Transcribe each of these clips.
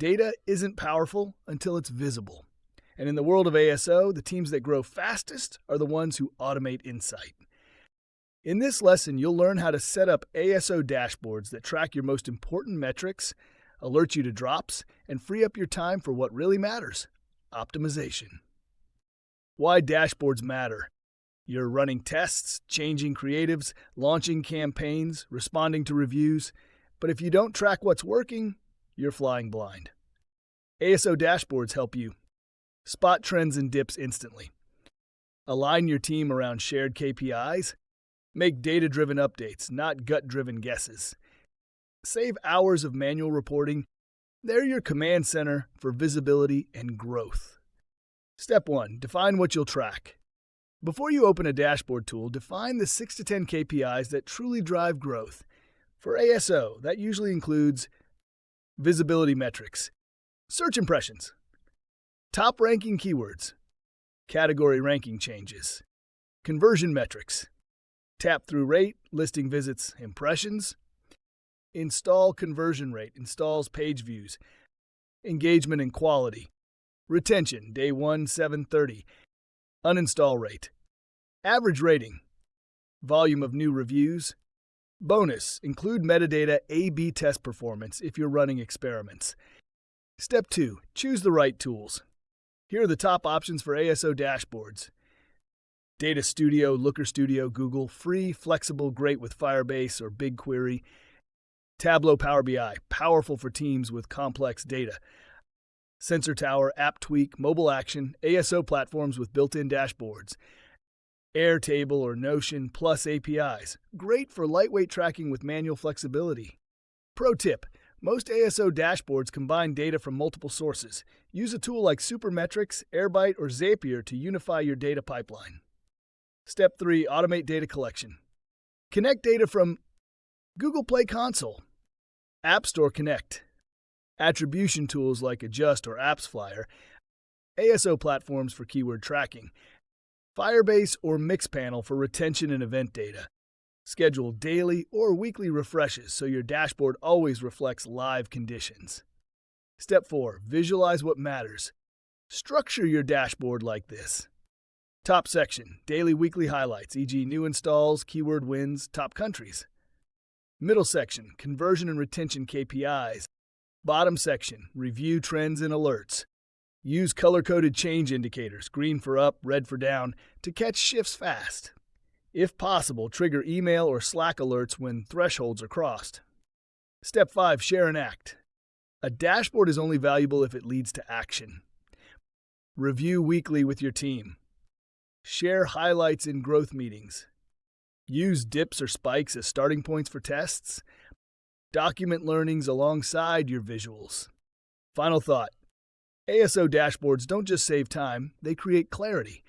Data isn't powerful until it's visible. And in the world of ASO, the teams that grow fastest are the ones who automate insight. In this lesson, you'll learn how to set up ASO dashboards that track your most important metrics, alert you to drops, and free up your time for what really matters: optimization. Why dashboards matter. You're running tests, changing creatives, launching campaigns, responding to reviews. But if you don't track what's working, you're flying blind. ASO dashboards help you spot trends and dips instantly, align your team around shared KPIs, make data-driven updates, not gut-driven guesses, save hours of manual reporting. They're your command center for visibility and growth. Step 1. Define what you'll track. Before you open a dashboard tool, define the 6 to 10 KPIs that truly drive growth. For ASO, that usually includes visibility metrics, search impressions, top ranking keywords, category ranking changes, conversion metrics, tap-through rate, listing visits, impressions, install conversion rate, installs page views, engagement and quality, retention, day 1, 730, uninstall rate, average rating, volume of new reviews. Bonus, include metadata A/B test performance if you're running experiments. Step 2, choose the right tools. Here are the top options for ASO dashboards. Data Studio, Looker Studio, Google, free, flexible, great with Firebase or BigQuery. Tableau Power BI, powerful for teams with complex data. Sensor Tower, AppTweak, Mobile Action, ASO platforms with built-in dashboards. Airtable or Notion plus APIs, great for lightweight tracking with manual flexibility. Pro tip, most ASO dashboards combine data from multiple sources. Use a tool like Supermetrics, Airbyte, or Zapier to unify your data pipeline. Step 3, automate data collection. Connect data from Google Play Console, App Store Connect, attribution tools like Adjust or AppsFlyer, ASO platforms for keyword tracking, Firebase or Mixpanel for retention and event data. Schedule daily or weekly refreshes so your dashboard always reflects live conditions. Step 4, visualize what matters. Structure your dashboard like this. Top section, daily weekly highlights, e.g. new installs, keyword wins, top countries. Middle section, conversion and retention KPIs. Bottom section, review trends and alerts. Use color-coded change indicators, green for up, red for down, to catch shifts fast. If possible, trigger email or Slack alerts when thresholds are crossed. Step 5, share and act. A dashboard is only valuable if it leads to action. Review weekly with your team. Share highlights in growth meetings. Use dips or spikes as starting points for tests. Document learnings alongside your visuals. Final thought. ASO dashboards don't just save time, they create clarity.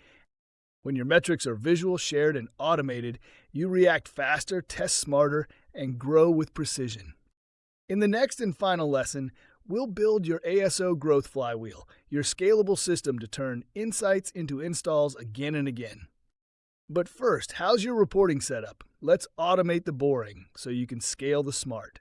When your metrics are visual, shared, and automated, you react faster, test smarter, and grow with precision. In the next and final lesson, we'll build your ASO growth flywheel, your scalable system to turn insights into installs again and again. But first, how's your reporting setup? Let's automate the boring so you can scale the smart.